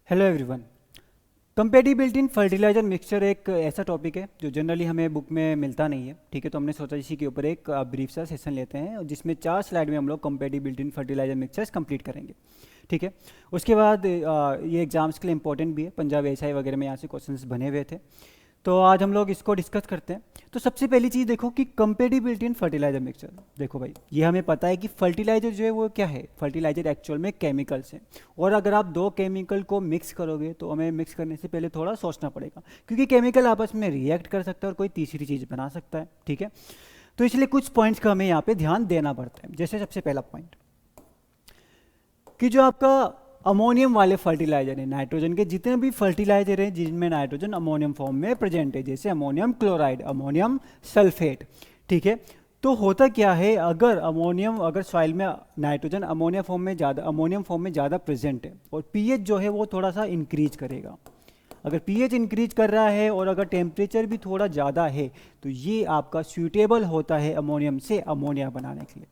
Hello everyone. Compatibility इन fertiliser mixture एक ऐसा topic है जो जनरली हमें बुक में मिलता नहीं है। ठीक है, तो हमने सोचा इसी के ऊपर एक ब्रीफ सा सेशन लेते हैं और जिसमें 4 स्लाइड में हम लोग कंपेटिबिलिटी इन फर्टिलाइजर मिक्सचर्स कंप्लीट करेंगे। ठीक है, उसके बाद ये एग्जाम्स के लिए इंपॉर्टेंट भी है, पंजाब एसआई वगैरह में यहाँ से क्वेश्चंस बने हुए थे। तो आज हम लोग इसको डिस्कस करते हैं। तो सबसे पहली चीज़ देखो कि कंपेटिबिलिटी इन फर्टिलाइजर मिक्सचर। देखो भाई, ये हमें पता है कि फर्टिलाइजर जो है वो क्या है, फर्टिलाइजर एक्चुअल में केमिकल्स हैं। और अगर आप दो केमिकल को मिक्स करोगे तो हमें मिक्स करने से पहले थोड़ा सोचना पड़ेगा, क्योंकि केमिकल आपस में रिएक्ट कर सकता है और कोई तीसरी चीज़ बना सकता है। ठीक है, तो इसलिए कुछ पॉइंट्स का हमें यहाँ पे ध्यान देना पड़ता है। जैसे सबसे पहला पॉइंट कि जो आपका अमोनियम वाले फर्टिलाइजर है, नाइट्रोजन के जितने भी फर्टिलाइजर हैं जिनमें नाइट्रोजन अमोनियम फॉर्म में प्रेजेंट है, जैसे अमोनियम क्लोराइड, अमोनियम सल्फेट। ठीक है, तो होता क्या है, अगर सॉइल में नाइट्रोजन अमोनियम फॉर्म में ज़्यादा प्रेजेंट है और पीएच जो है वो थोड़ा सा इंक्रीज करेगा। अगर पीएच इंक्रीज कर रहा है और अगर टेम्परेचर भी थोड़ा ज़्यादा है तो ये आपका सूटेबल होता है अमोनियम से अमोनिया बनाने के लिए।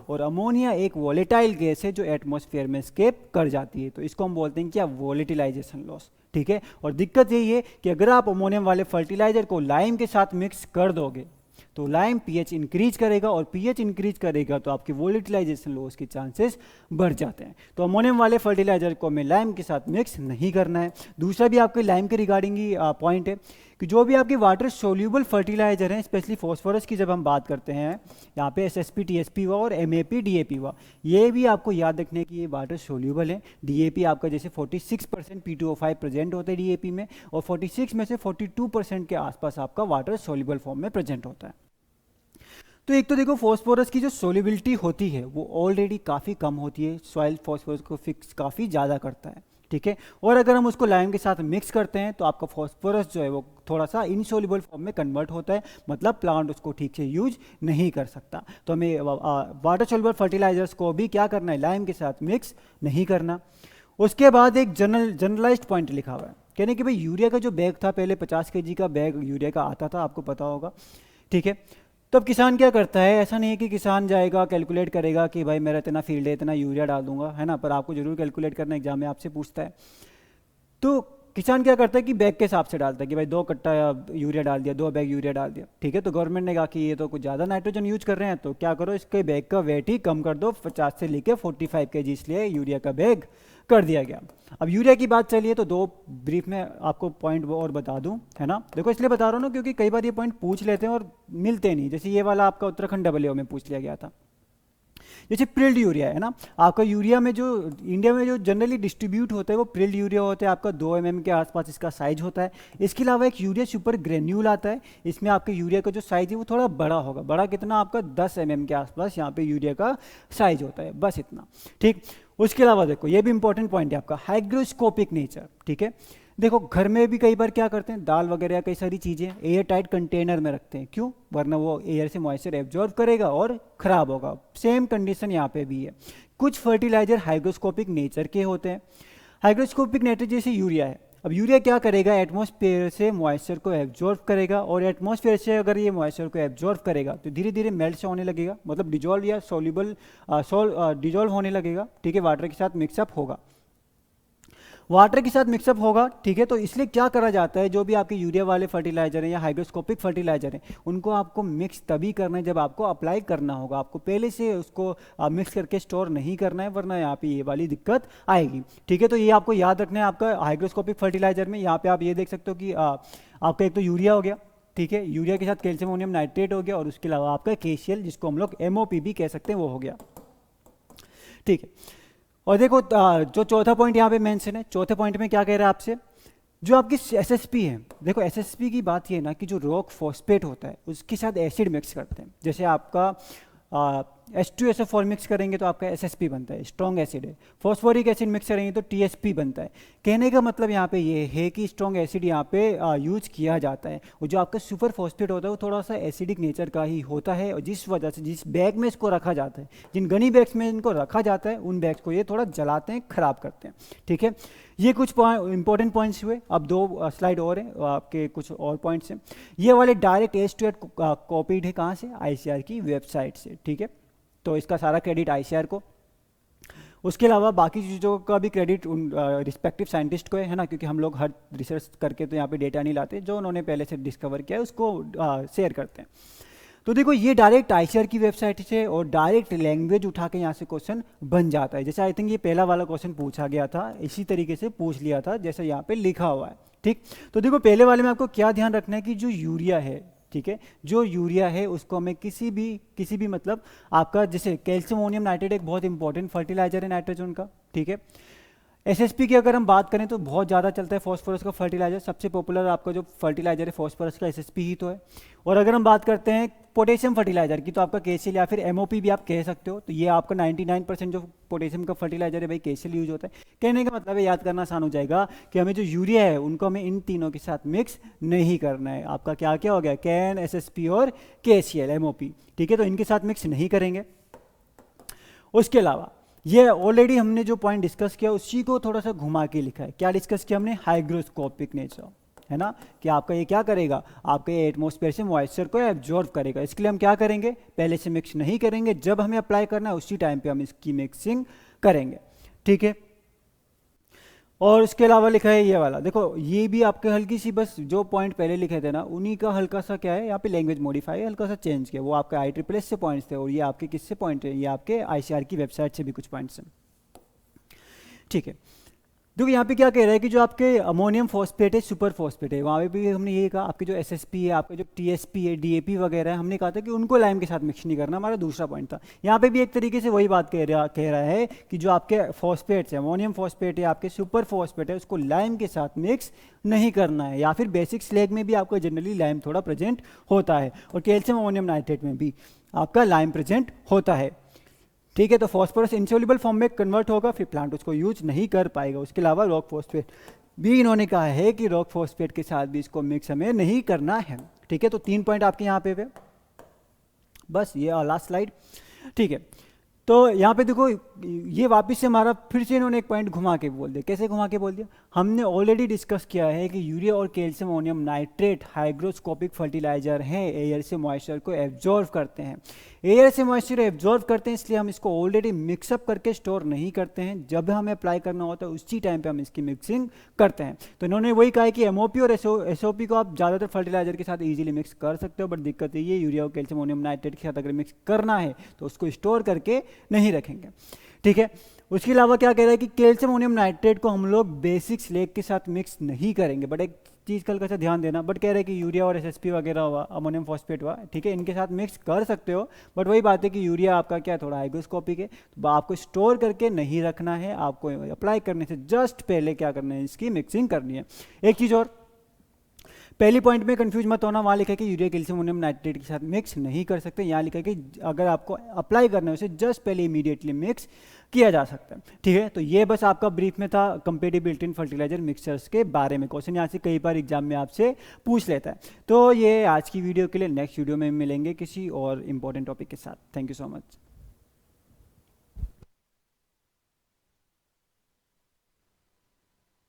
और अमोनिया एक वॉलेटाइल गैस है जो एटमॉस्फेयर में स्केप कर जाती है, तो इसको हम बोलते हैं क्या, वॉलेटिलाइजेशन लॉस। ठीक है, और दिक्कत यही है कि अगर आप अमोनियम वाले फर्टिलाइजर को लाइम के साथ मिक्स कर दोगे तो लाइम पीएच इंक्रीज करेगा और पीएच इंक्रीज करेगा तो आपकी वोलेटिलाइजेशन लॉस के चांसेस बढ़ जाते हैं। तो अमोनियम वाले फर्टिलाइजर को हमें लाइम के साथ मिक्स नहीं करना है। दूसरा भी आपके लाइम के रिगार्डिंग ही पॉइंट है कि जो भी आपके वाटर सोल्यूबल फर्टिलाइजर हैं, स्पेशली फॉस्फोरस की जब हम बात करते हैं, यहाँ पे एसएसपी टीएसपी हुआ और एमएपी डीएपी हुआ, ये भी आपको याद रखने की ये वाटर सोल्यूबल है। डीएपी आपका जैसे 46% P2O5 प्रेजेंट होता है डीएपी में, और 46 में से 42% के आसपास आपका वाटर सोल्यूबल फॉर्म में प्रेजेंट होता है। तो एक तो देखो, फॉस्फोरस की जो सोल्युबिलिटी होती है वो ऑलरेडी काफ़ी कम होती है, सॉइल फॉस्फोरस को फिक्स काफ़ी ज़्यादा करता है। ठीक है, और अगर हम उसको लाइम के साथ मिक्स करते हैं तो आपका फॉस्फोरस जो है वो थोड़ा सा इनसोल्युबल फॉर्म में कन्वर्ट होता है, मतलब प्लांट उसको ठीक से यूज नहीं कर सकता। तो हमें वाटर सोल्युबल फर्टिलाइजर्स को भी क्या करना है, लाइम के साथ मिक्स नहीं करना। उसके बाद एक जनरलाइज्ड पॉइंट लिखा हुआ है, कहने कि भाई यूरिया का जो बैग था, पहले 50 kg का बैग यूरिया का आता था, आपको पता होगा। ठीक है, तो अब किसान क्या करता है, ऐसा नहीं है कि किसान जाएगा कैलकुलेट करेगा कि भाई मेरा इतना फील्ड है, इतना यूरिया डाल दूंगा, है ना, पर आपको जरूर कैलकुलेट करना, एग्जाम में आपसे पूछता है। तो किसान क्या करता है कि बैग के हिसाब से डालता है कि भाई 2 कट्टा यूरिया डाल दिया, 2 बैग यूरिया डाल दिया। ठीक है, तो गवर्नमेंट ने कहा कि ये तो कुछ ज़्यादा नाइट्रोजन यूज कर रहे हैं, तो क्या करो, इसके बैग का वेट ही कम कर दो, 50 से लेके 45 kg, इसलिए यूरिया का बैग कर दिया गया। अब यूरिया की बात चलिए तो दो ब्रीफ में आपको पॉइंट और बता दूं, है ना। देखो, इसलिए बता रहा हूँ ना क्योंकि कई बार ये पॉइंट पूछ लेते हैं और मिलते नहीं। जैसे ये वाला आपका उत्तराखंड डब्ल्यूओ में पूछ लिया गया था, जैसे प्रिल्ड यूरिया है ना, आपका यूरिया में जो इंडिया में जो जनरली डिस्ट्रीब्यूट होता है वो प्रिल्ड यूरिया होता है, आपका 2 mm के आसपास इसका साइज होता है। इसके अलावा एक यूरिया सुपर ग्रेन्यूल आता है, इसमें आपके यूरिया का जो साइज है वो थोड़ा बड़ा होगा, बड़ा कितना, आपका 10 mm के आसपास यहाँ पे यूरिया का साइज होता है, बस इतना। ठीक, उसके अलावा देखो, ये भी इंपॉर्टेंट पॉइंट है आपका हाइग्रोस्कोपिक नेचर। ठीक है, देखो घर में भी कई बार क्या करते हैं, दाल वगैरह या कई सारी चीज़ें एयर टाइट कंटेनर में रखते हैं, क्यों, वरना वो एयर से मॉइस्चर एब्जॉर्ब करेगा और ख़राब होगा। सेम कंडीशन यहाँ पे भी है। कुछ फर्टिलाइजर हाइग्रोस्कोपिक नेचर के होते हैं। हाइग्रोस्कोपिक नेचर जैसे यूरिया है, अब यूरिया क्या करेगा, एटमॉस्फेयर से मॉइस्चर को एब्जॉर्ब करेगा, और एटमॉस्फेयर से अगर ये मॉइस्चर को एब्जॉर्ब करेगा तो धीरे धीरे मेल्ट होने लगेगा, मतलब डिजॉल्व या सोल्यूबल डिजॉल्व होने लगेगा। ठीक है, वाटर के साथ मिक्सअप होगा, वाटर के साथ मिक्सअप होगा। ठीक है, तो इसलिए क्या करा जाता है, जो भी आपके यूरिया वाले फर्टिलाइजर हैं या हाइग्रोस्कोपिक फर्टिलाइजर हैं, उनको आपको मिक्स तभी करना है जब आपको अप्लाई करना होगा, आपको पहले से उसको मिक्स करके स्टोर नहीं करना है, वरना यहाँ पे ये वाली दिक्कत आएगी। ठीक है, तो ये आपको याद रखना है आपका हाइग्रोस्कोपिक फर्टिलाइजर में। यहाँ पे आप ये देख सकते हो कि आपका एक तो यूरिया हो गया, ठीक है, यूरिया के साथ कैल्शियम अमोनियम नाइट्रेट हो गया, और उसके अलावा आपका केसीएल, जिसको हम लोग एमओपी भी कह सकते हैं, वो हो गया। ठीक है, और देखो जो चौथा पॉइंट यहाँ पे मेंशन है, चौथे पॉइंट में क्या कह रहा है आपसे, जो आपकी एसएसपी है, देखो एसएसपी की बात ये है ना कि जो रॉक फॉस्फेट होता है उसके साथ एसिड मिक्स करते हैं, जैसे आपका H2SO4 मिक्स करेंगे तो आपका एसएसपी बनता है, स्ट्रॉन्ग एसिड है। फॉस्फोरिक एसिड मिक्स करेंगे तो टीएसपी बनता है। कहने का मतलब यहाँ पे ये है कि स्ट्रॉन्ग एसिड यहाँ पे यूज किया जाता है, और जो आपका सुपर फॉस्फेट होता है वो थोड़ा सा एसिडिक नेचर का ही होता है, और जिस वजह से जिस बैग में इसको रखा जाता है, जिन गनी बैग्स में इनको रखा जाता है, उन बैग्स को ये थोड़ा जलाते हैं, खराब करते हैं। ठीक है, ये कुछ इंपॉर्टेंट पॉइंट्स हुए। अब दो स्लाइड और हैं, आपके कुछ और पॉइंट्स हैं। ये वाले डायरेक्ट H2 कॉपीड है कहाँ से, आईसीआर की वेबसाइट से। ठीक है, तो इसका सारा क्रेडिट आईसीआर को। उसके अलावा बाकी चीज़ों का भी क्रेडिट उन रिस्पेक्टिव साइंटिस्ट को है ना, क्योंकि हम लोग हर रिसर्च करके तो यहाँ पे डेटा नहीं लाते, जो उन्होंने पहले से डिस्कवर किया है उसको शेयर करते हैं। तो देखो ये डायरेक्ट आईसीआर की वेबसाइट से और डायरेक्ट लैंग्वेज उठा के यहाँ से क्वेश्चन बन जाता है। जैसे आई थिंक ये पहला वाला क्वेश्चन पूछा गया था, इसी तरीके से पूछ लिया था जैसे यहाँ पे लिखा हुआ है, ठीक। तो देखो पहले वाले में आपको क्या ध्यान रखना है कि जो यूरिया है, ठीक है, जो यूरिया है उसको हमें किसी भी मतलब आपका जैसे कैल्शियम अमोनियम नाइट्रेट एक बहुत इंपॉर्टेंट फर्टिलाइजर है नाइट्रोजन का, ठीक है। एसएसपी की अगर हम बात करें तो बहुत ज़्यादा चलता है फॉस्फोरस का फर्टिलाइजर, सबसे पॉपुलर आपका जो फर्टिलाइजर है फॉस्फोरस का एसएसपी ही तो है। और अगर हम बात करते हैं पोटेशियम फर्टिलाइजर की तो आपका केसीएल या फिर एमओपी भी आप कह सकते हो। तो ये आपका 99% जो पोटेशियम का फर्टिलाइजर है भाई केसीएल यूज होता है। कहने का मतलब है याद करना आसान हो जाएगा कि हमें जो यूरिया है उनको हमें इन तीनों के साथ मिक्स नहीं करना है। आपका क्या क्या हो गया, कैन, एसएसपी और केसीएल एमओपी, ठीक है, तो इनके साथ मिक्स नहीं करेंगे। उसके अलावा ये ऑलरेडी हमने जो पॉइंट डिस्कस किया उसी को थोड़ा सा घुमा के लिखा है। क्या डिस्कस किया हमने, हाइग्रोस्कोपिक नेचर, है ना, कि आपका ये क्या करेगा, आपके एटमॉस्फेयर से मॉइस्चर को एब्जॉर्ब करेगा। इसके लिए हम क्या करेंगे, पहले से मिक्स नहीं करेंगे, जब हमें अप्लाई करना है उसी टाइम पे हम इसकी मिक्सिंग करेंगे, ठीक है। और इसके अलावा लिखा है ये वाला, देखो ये भी आपके हल्की सी बस जो पॉइंट पहले लिखे थे ना उन्हीं का हल्का सा क्या है यहाँ पे लैंग्वेज मॉडिफाई हल्का सा चेंज किया। वो आपके IEEE से पॉइंट्स थे और ये आपके किससे पॉइंट है, ये आपके आईसीआर की वेबसाइट से भी कुछ पॉइंट्स हैं, ठीक है। देखो यहाँ पे क्या कह रहा है कि जो आपके अमोनियम फॉस्फेट है, सुपर फॉस्फेट है, वहाँ पे भी हमने ये कहा आपके जो एसएसपी है, आपके जो टीएसपी है, डीएपी वगैरह है, हमने कहा था कि उनको लाइम के साथ मिक्स नहीं करना, हमारा दूसरा पॉइंट था। यहाँ पे भी एक तरीके से वही बात कह रहा है कि जो आपके फॉस्फेट्स है, अमोनियम फॉस्फेट है, आपके सुपर फॉस्फेट है, उसको लाइम के साथ मिक्स नहीं करना है। या फिर बेसिक स्लैग में भी आपको जनरली लाइम थोड़ा प्रेजेंट होता है और कैल्शियम अमोनियम नाइट्रेट में भी आपका लाइम प्रेजेंट होता है, ठीक है। तो फॉस्फोरस इंसोल्युबल फॉर्म में कन्वर्ट होगा, फिर प्लांट उसको यूज नहीं कर पाएगा। उसके अलावा रॉक फॉस्फेट भी इन्होंने कहा है कि रॉक फॉस्फेट के साथ भी इसको मिक्स हमें नहीं करना है, ठीक है। तो 3 पॉइंट आपके यहाँ पे बस ये लास्ट स्लाइड, ठीक है। तो यहाँ पे देखो ये वापस से हमारा फिर से इन्होंने एक पॉइंट घुमा के बोल दिया। कैसे घुमा के बोल दिया, हमने ऑलरेडी डिस्कस किया है कि यूरिया और calcium ammonium nitrate hygroscopic fertiliser हैं, एयर से मॉइस्चर को एब्जॉर्व करते हैं। एयर से मॉइस्चर एब्जॉर्व करते हैं इसलिए हम इसको ऑलरेडी मिक्सअप करके स्टोर नहीं करते हैं, जब हमें अप्लाई करना होता है उसी टाइम पे हम इसकी मिक्सिंग करते हैं। तो इन्होंने वही कहा है कि एमओपी और एसओपी को आप ज़्यादातर फर्टिलाइजर के साथ ईजिली मिक्स कर सकते हो, बट दिक्कत ये यूरिया और कैल्शियम अमोनियम नाइट्रेट के साथ अगर मिक्स करना है तो उसको स्टोर करके नहीं रखेंगे, ठीक है। उसके अलावा क्या कह रहा है कि कैल्शियम अमोनियम नाइट्रेट को हम लोग बेसिक स्लैग के साथ मिक्स नहीं करेंगे, बट एक चीज़ का हल्का सा ध्यान देना, बट कह रहे हैं कि यूरिया और एसएसपी वगैरह हुआ, अमोनियम फॉस्फेट हुआ, ठीक है, इनके साथ मिक्स कर सकते हो, बट वही बात है कि यूरिया आपका क्या थोड़ा हाइग्रोस्कोपिक है, तो आपको स्टोर करके नहीं रखना है, आपको अप्लाई करने से जस्ट पहले क्या करना है, इसकी मिक्सिंग करनी है। एक चीज़ और, पहली पॉइंट में कंफ्यूज मत होना, वहाँ लिखा है कि यूरिया कैल्शियम अमोनियम नाइट्रेट के साथ मिक्स नहीं कर सकते, यहाँ लिखा है कि अगर आपको अप्लाई करना है उसे जस्ट पहले इमीडिएटली मिक्स किया जा सकता है, ठीक है। तो ये बस आपका ब्रीफ में था कंपेटिबिलिटी इन फर्टिलाइजर मिक्सचर्स के बारे में। क्वेश्चन यहाँ से कई बार एग्जाम में आपसे पूछ लेता है। तो ये आज की वीडियो के लिए, नेक्स्ट वीडियो में मिलेंगे किसी और इंपॉर्टेंट टॉपिक के साथ। Thank you so much.